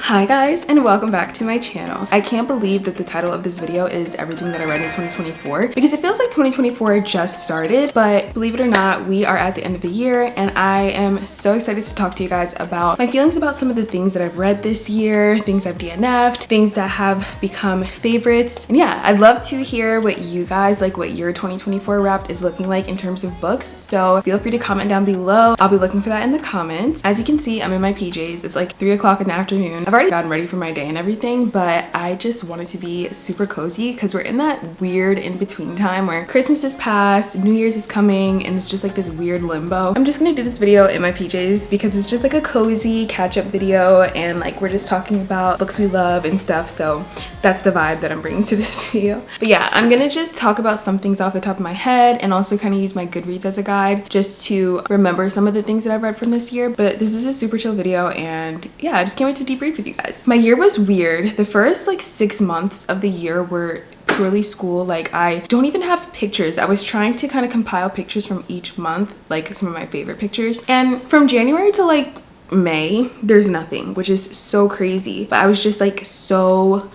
Hi guys, and welcome back to my channel. I can't believe that the title of this video is everything that I read in 2024 because it feels like 2024 just started, but believe it or not, we are at the end of the year and I am so excited to talk to you guys about my feelings about some of the things that I've read this year, things I've DNF'd, things that have become favorites. And yeah, I'd love to hear what you guys, like what your 2024 wrapped is looking like in terms of books. So feel free to comment down below. I'll be looking for that in the comments. As you can see, I'm in my PJs. It's like 3 o'clock in the afternoon. I've already gotten ready for my day and everything, but I just wanted to be super cozy because we're in that weird in-between time where Christmas is past, New Year's is coming, and it's just like this weird limbo. I'm just gonna do this video in my PJs because it's just like a cozy catch-up video and like we're just talking about books we love and stuff, so that's the vibe that I'm bringing to this video. But yeah, I'm gonna just talk about some things off the top of my head and also kind of use my Goodreads as a guide just to remember some of the things that I've read from this year. But this is a super chill video and yeah, I just can't wait to debrief with you guys. My year was weird. The first like 6 months of the year were purely school. Like I don't even have pictures. I was trying to kind of compile pictures from each month, like some of my favorite pictures. And from January to like May, there's nothing, which is so crazy. But I was just like so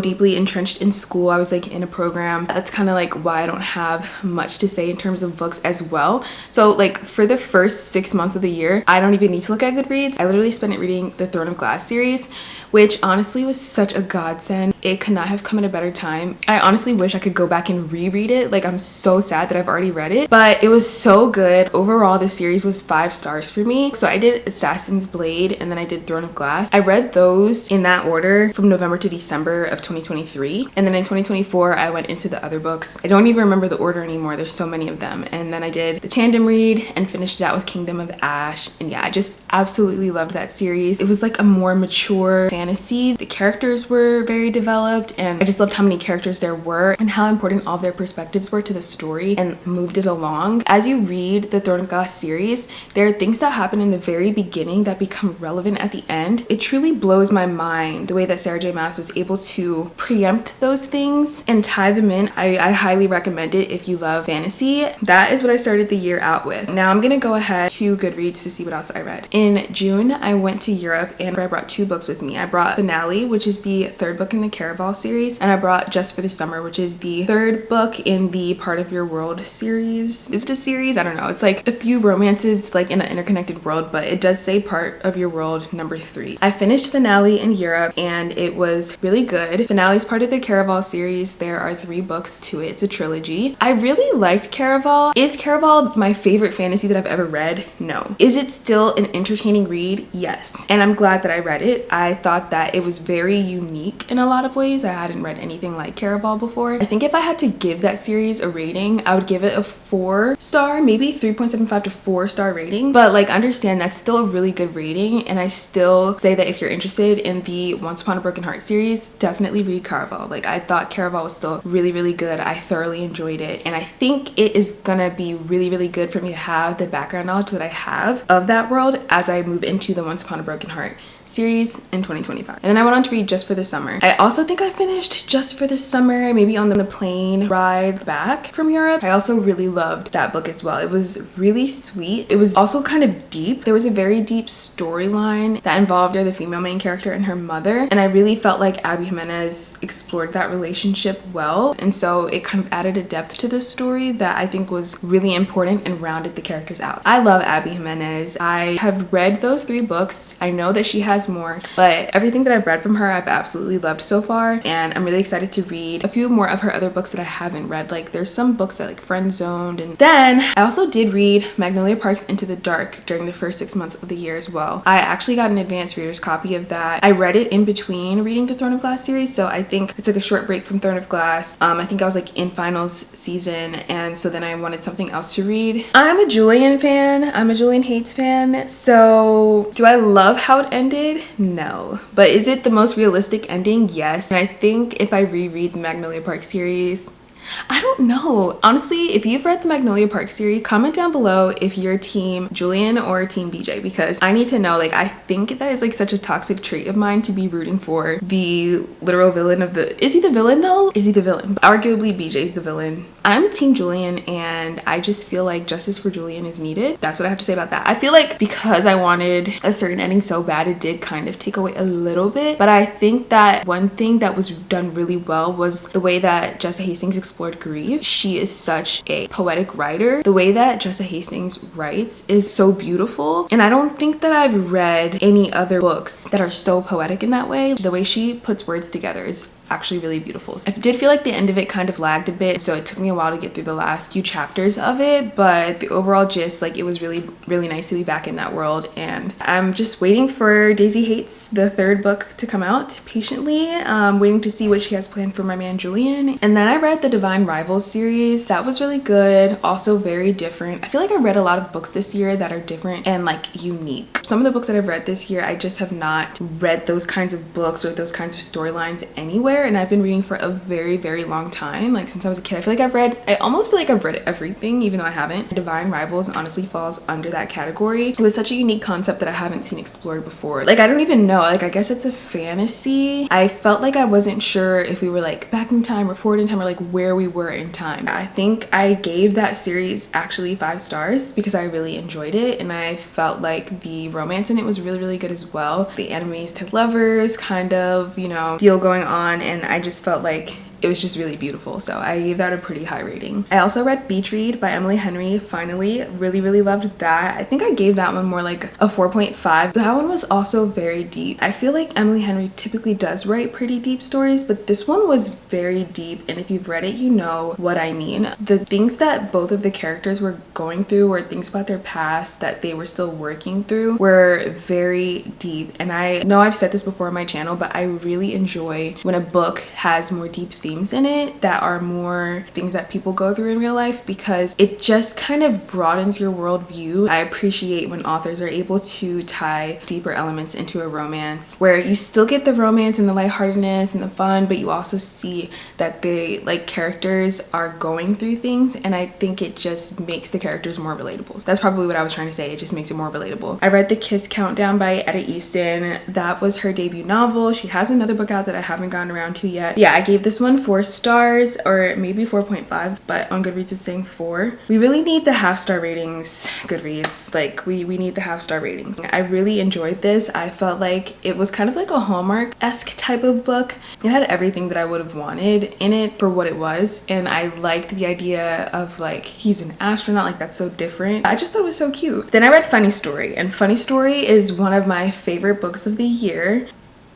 deeply entrenched in school. I was like in a program. That's kind of like why I don't have much to say in terms of books as well. So like for the first 6 months of the year, I don't even need to look at Goodreads. I literally spent it reading the Throne of Glass series, which honestly was such a godsend. It could not have come at a better time. I honestly wish I could go back and reread it. Like I'm so sad that I've already read it, but it was so good. Overall, the series was 5 stars for me. So I did Assassin's Blade and then I did Throne of Glass. I read those in that order from November to December of 2023, and then in 2024 I went into the other books. I don't even remember the order anymore, there's so many of them. And then I did the tandem read and finished it out with Kingdom of Ash, and yeah, I just absolutely loved that series. It was like a more mature fantasy. The characters were very developed and I just loved how many characters there were and how important all of their perspectives were to the story and moved it along. As you read the Throne of Glass series, there are things that happen in the very beginning that become relevant at the end. It truly blows my mind the way that Sarah J Maas was able to preempt those things and tie them in. I highly recommend it if you love fantasy. That is what I started the year out with. Now I'm gonna go ahead to Goodreads to see what else I read. In June, I went to Europe and I brought 2 books with me. I brought Finale, which is the 3rd book in the Caraval series, and I brought Just for the Summer, which is the 3rd book in the Part of Your World series. Is it a series? I don't know. It's like a few romances like in an interconnected world, but it does say Part of Your World number 3. I finished Finale in Europe and it was really good. Finale is part of the Caraval series. There are 3 books to it. It's a trilogy. I really liked Caraval. Is Caraval my favorite fantasy that I've ever read? No. Is it still an entertaining read? Yes. And I'm glad that I read it. I thought that it was very unique in a lot of ways. I hadn't read anything like Caraval before. I think if I had to give that series a rating, I would give it a 4-star, maybe 3.75 to 4-star rating. But like understand that's still a really good rating, and I still say that if you're interested in the Once Upon a Broken Heart series, definitely read Caraval. Like I thought Caraval was still really good. I thoroughly enjoyed it, and I think it is gonna be really good for me to have the background knowledge that I have of that world as I move into the Once Upon a Broken Heart series in 2025. And then I went on to read Just for the Summer. I also think I finished Just for the Summer maybe on the plane ride back from Europe. I also really loved that book as well. It was really sweet. It was also kind of deep. There was a very deep storyline that involved the female main character and her mother, and I really felt like Abby Jimenez explored that relationship well, and so it kind of added a depth to the story that I think was really important and rounded the characters out. I love Abby Jimenez. I have read those 3 books. I know that she has more, but everything that I've read from her I've absolutely loved so far, and I'm really excited to read a few more of her other books that I haven't read. Like there's some books that like Friend Zoned, and then I also did read Magnolia Park's Into the Dark during the first 6 months of the year as well. I actually got an advanced reader's copy of that. I read it in between reading the Throne of Glass series, so I think I took a short break from Throne of Glass. I think I was like in finals season, and so then I wanted something else to read. I'm a Julian fan. I'm a Julian Hayes fan. So do I love how it ended? No. But is it the most realistic ending? Yes. And I think if I reread the Magnolia Park series, I don't know. Honestly, if you've read the Magnolia Park series, comment down below if you're team Julian or team BJ, because I need to know. Like, I think that is like such a toxic trait of mine to be rooting for the literal villain of the— is he the villain though? Is he the villain? Arguably BJ's the villain. I'm team Julian, and I just feel like justice for Julian is needed. That's what I have to say about that. I feel like because I wanted a certain ending so bad, it did kind of take away a little bit, but I think that one thing that was done really well was the way that Jessa Hastings explored grief. She is such a poetic writer. The way that Jessa Hastings writes is so beautiful, and I don't think that I've read any other books that are so poetic in that way. The way she puts words together is actually really beautiful. I did feel like the end of it kind of lagged a bit, so it took me a while to get through the last few chapters of it, but the overall gist, like, it was really nice to be back in that world, and I'm just waiting for Daisy Hates, the third book, to come out patiently. Waiting to see what she has planned for my man Julian. And then I read the Divine Rivals series. That was really good, also very different. I feel like I read a lot of books this year that are different and like unique. Some of the books that I've read this year, I just have not read those kinds of books or those kinds of storylines anywhere, and I've been reading for a very long time, like since I was a kid. I almost feel like I've read everything, even though I haven't. Divine Rivals honestly falls under that category. It was such a unique concept that I haven't seen explored before. Like, I don't even know, like, I guess it's a fantasy. I felt like I wasn't sure if we were like back in time or forward in time, or like where we were in time. I think I gave that series actually 5 stars because I really enjoyed it, and I felt like the romance in it was really good as well. The enemies to lovers kind of, you know, deal going on, and I just felt like it was just really beautiful, so I gave that a pretty high rating. I also read Beach Read by Emily Henry, finally. Really loved that. I think I gave that one more like a 4.5. That one was also very deep. I feel like Emily Henry typically does write pretty deep stories, but this one was very deep, and if you've read it, you know what I mean. The things that both of the characters were going through, or things about their past that they were still working through, were very deep. And I know I've said this before on my channel, but I really enjoy when a book has more deep themes in it that are more things that people go through in real life, because it just kind of broadens your worldview. I appreciate when authors are able to tie deeper elements into a romance where you still get the romance and the lightheartedness and the fun, but you also see that the like characters are going through things, and I think it just makes the characters more relatable. So that's probably what I was trying to say. It just makes it more relatable. I read The Kiss Countdown by Etta Easton. That was her debut novel. She has another book out that I haven't gotten around to yet. Yeah, I gave this one 4 stars, or maybe 4.5, but on Goodreads it's saying 4. We really need the half-star ratings, Goodreads. Like, we need the half-star ratings. I really enjoyed this. I felt like it was kind of like a Hallmark-esque type of book. It had everything that I would have wanted in it for what it was, and I liked the idea of like, he's an astronaut, like that's so different. I just thought it was so cute. Then I read Funny Story, and Funny Story is one of my favorite books of the year.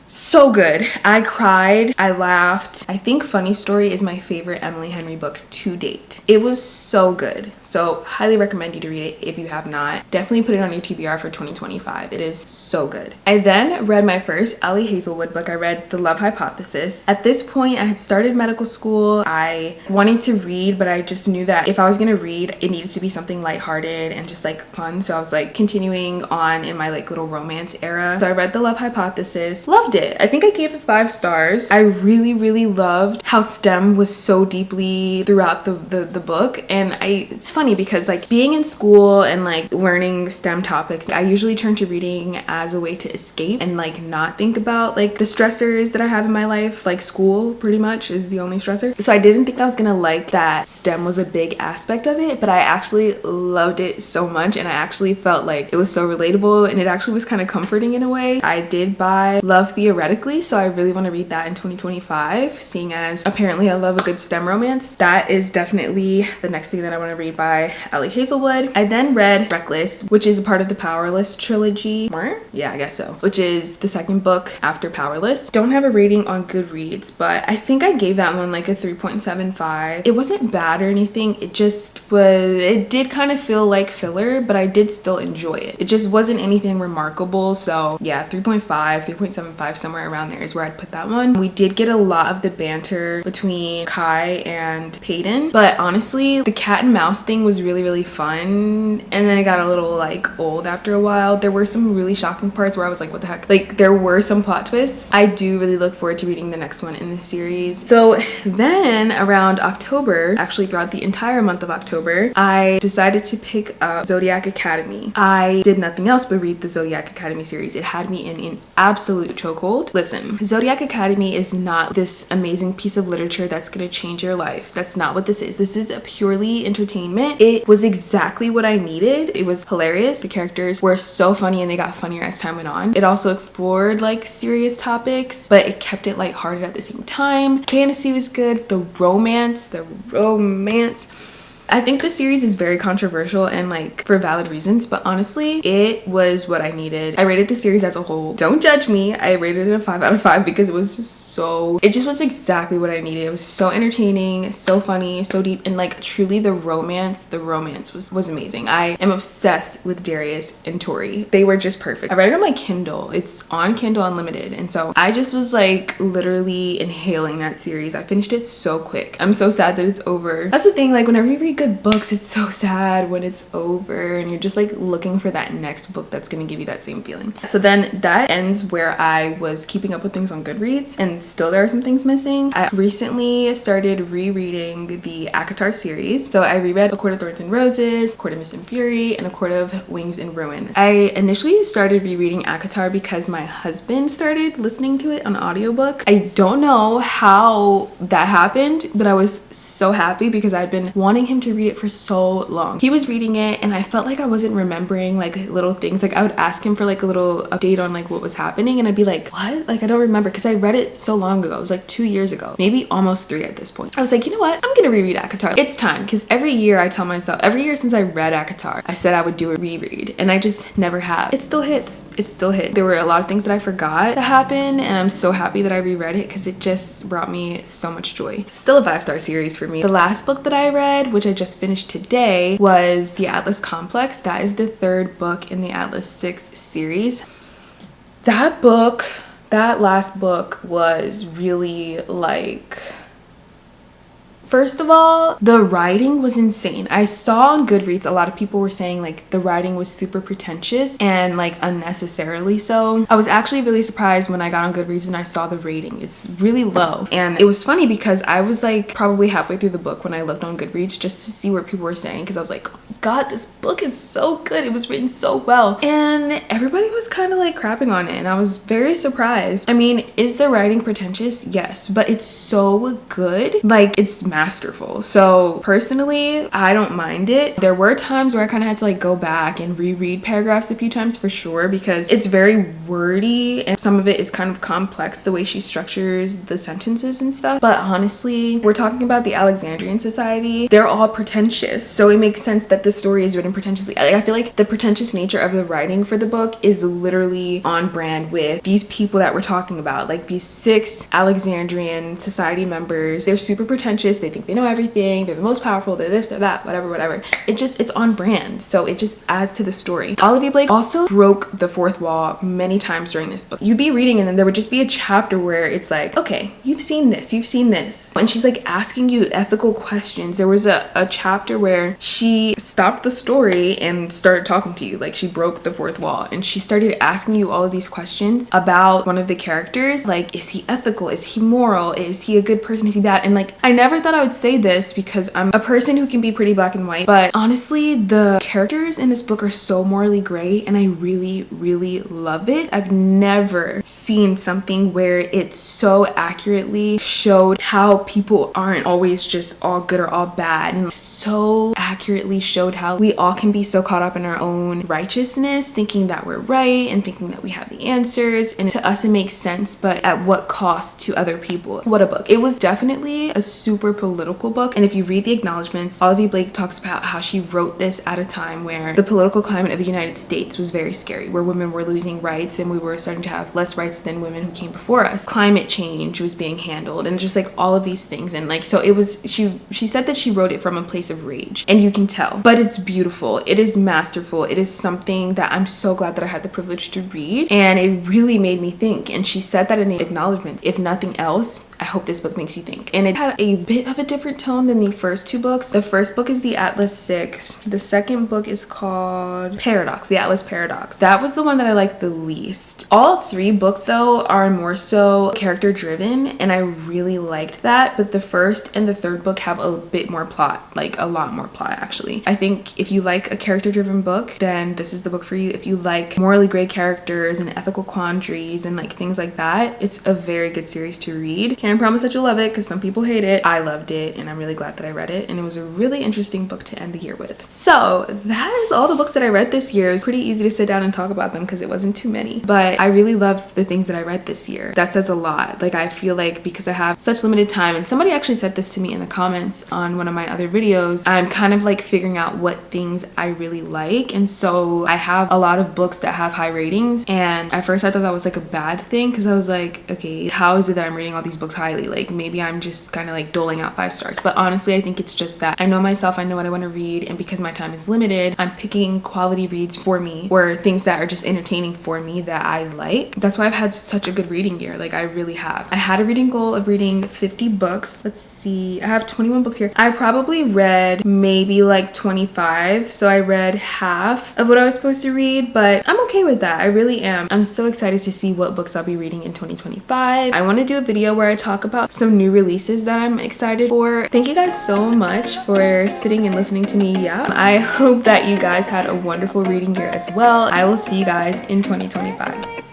So good. I cried, I laughed. I think Funny Story is my favorite Emily Henry book to date. It was so good. So highly recommend you to read it if you have not. Definitely put it on your TBR for 2025. It is so good. I then read my first Ellie Hazelwood book. I read The Love Hypothesis. At this point, I had started medical school. I wanted to read, but I just knew that if I was gonna read, it needed to be something lighthearted and just like fun. So I was like continuing on in my like little romance era. So I read The Love Hypothesis. Loved it. I think I gave it 5 stars. I really loved how STEM was so deeply throughout the book, and it's funny because like being in school and like learning STEM topics, I usually turn to reading as a way to escape and like not think about like the stressors that I have in my life. Like school pretty much is the only stressor, so I didn't think I was gonna like that STEM was a big aspect of it, but I actually loved it so much, and I actually felt like it was so relatable, and it actually was kind of comforting in a way. I did buy Love Theoretically, so I really want to read that in 2025, seeing as apparently I love a good STEM romance. That is definitely the next thing that I want to read by Ellie Hazelwood. I then read Reckless, which is a part of the Powerless trilogy. Yeah, I guess so. Which is the second book after Powerless. Don't have a rating on Goodreads, but I think I gave that one like a 3.75. It wasn't bad or anything. It just was, it did kind of feel like filler, but I did still enjoy it. It just wasn't anything remarkable. So yeah, 3.5, 3.75 5 somewhere around there is where I'd put that one. We did get a lot of the banter between Kai and Peyton, but honestly the cat and mouse thing was really fun, and then it got a little like old after a while. There were some really shocking parts where I was like, what the heck? Like there were some plot twists. I do really look forward to reading the next one in the series. So then around October, actually throughout the entire month of October, I decided to pick up Zodiac Academy. I did nothing else but read the Zodiac Academy series. It had me in an absolute chokehold. Listen, Zodiac Academy is not this amazing piece of literature that's gonna change your life. That's not what this is. This is a purely entertainment. It was exactly what I needed. It was hilarious. The characters were so funny and they got funnier as time went on. It also explored like serious topics, but it kept it lighthearted at the same time. Fantasy was good. The romance. I think the series is very controversial and like for valid reasons, but honestly it was what I needed. I rated the series as a whole. Don't judge me. I rated it a 5 out of 5 because it just was exactly what I needed. It was so entertaining, so funny, so deep, and like truly the romance was amazing. I am obsessed with Darius and Tori. They were just perfect. I read it on my Kindle. It's on Kindle Unlimited, and so I just was like literally inhaling that series. I finished it so quick. I'm so sad that it's over. That's the thing, like whenever you read good books, it's so sad when it's over and you're just like looking for that next book that's gonna give you that same feeling. So then that ends where I was keeping up with things on Goodreads, and still there are some things missing. I recently started rereading the ACOTAR series. So I reread A Court of Thorns and Roses, A Court of Mist and Fury, and A Court of Wings and Ruin. I initially started rereading ACOTAR because my husband started listening to it on audiobook. I don't know how that happened, but I was so happy because I'd been wanting him to read it for so long. He was reading it and I felt like I wasn't remembering like little things. Like I would ask him for like a little update on like what was happening, and I'd be like, what? Like I don't remember, because I read it so long ago. It was like 2 years ago, maybe almost 3 at this point. I was like, you know what? I'm gonna reread ACOTAR. It's time, because every year I tell myself, every year since I read ACOTAR, I said I would do a reread, and I just never have. It still hits. It still hit. There were a lot of things that I forgot to happen, and I'm so happy that I reread it because it just brought me so much joy. Still a 5-star series for me. The last book that I read, which I just finished today, was The Atlas Complex. That is the 3rd book in the Atlas 6 series. That last book was really like, first of all, the writing was insane. I saw on Goodreads a lot of people were saying like the writing was super pretentious and like unnecessarily so. I was actually really surprised when I got on Goodreads and I saw the rating. It's really low. And it was funny because I was like probably halfway through the book when I looked on Goodreads just to see what people were saying, because I was like, oh my god, this book is so good. It was written so well. And everybody was kind of like crapping on it, and I was very surprised. I mean, is the writing pretentious? Yes, but it's so good. Like it's masterful. So personally, I don't mind it. There were times where I kind of had to like go back and reread paragraphs a few times for sure, because it's very wordy and some of it is kind of complex the way she structures the sentences and stuff. But honestly, we're talking about the Alexandrian society. They're all pretentious, so it makes sense that the story is written pretentiously. I feel like the pretentious nature of the writing for the book is literally on brand with these people that we're talking about, like these 6 Alexandrian society members. They're super pretentious. They think they know everything. They're the most powerful. They're this, they're that, whatever. It's on brand. So it just adds to the story. Olivia Blake also broke the 4th wall many times during this book. You'd be reading and then there would just be a chapter where it's like, okay, you've seen this. And she's like asking you ethical questions. There was a chapter where she stopped the story and started talking to you. Like she broke the 4th wall and she started asking you all of these questions about one of the characters. Like, is he ethical? Is he moral? Is he a good person? Is he bad? And like, I never thought I would say this because I'm a person who can be pretty black and white, but honestly the characters in this book are so morally gray and I really love it. I've never seen something where it so accurately showed how people aren't always just all good or all bad, and so accurately showed how we all can be so caught up in our own righteousness, thinking that we're right and thinking that we have the answers, and to us it makes sense, but at what cost to other people. What a book. It was definitely a super political book. And if you read the acknowledgments, Olivia Blake talks about how she wrote this at a time where the political climate of the United States was very scary, where women were losing rights and we were starting to have less rights than women who came before us. Climate change was being handled and just like all of these things. And like, so it was, she said that she wrote it from a place of rage, and you can tell, but it's beautiful. It is masterful. It is something that I'm so glad that I had the privilege to read, and it really made me think. And she said that in the acknowledgments, if nothing else, I hope this book makes you think. And it had a bit of a different tone than the first two books. The first book is The Atlas Six. The second book is called Paradox, The Atlas Paradox. That was the one that I liked the least. All three books though are more so character driven, and I really liked that. But the first and the third book have a bit more plot, like a lot more plot actually. I think if you like a character driven book, then this is the book for you. If you like morally gray characters and ethical quandaries and like things like that, it's a very good series to read. Can't promise that you'll love it because some people hate it. I loved it, and I'm really glad that I read it, and it was a really interesting book to end the year with. So that is all the books that I read this year. It was pretty easy to sit down and talk about them because it wasn't too many, but I really loved the things that I read this year. That says a lot. Like, I feel like because I have such limited time, and somebody actually said this to me in the comments on one of my other videos, I'm kind of like figuring out what things I really like. And so I have a lot of books that have high ratings, and at first I thought that was like a bad thing because I was like, okay, how is it that I'm rating all these books highly? Like, maybe I'm just kind of like doling out 5 stars. But honestly, I think it's just that I know myself, I know what I want to read, and because my time is limited, I'm picking quality reads for me, or things that are just entertaining for me that I like. That's why I've had such a good reading year. Like, I really have. I had a reading goal of reading 50 books. Let's see, I have 21 books here. I probably read maybe like 25, so I read half of what I was supposed to read, but I'm okay with that. I really am. I'm so excited to see what books I'll be reading in 2025. I want to do a video where I talk about some new releases that I'm excited for. Thank you guys so much for sitting and listening to me. Yeah, I hope that you guys had a wonderful reading year as well. I will see you guys in 2025.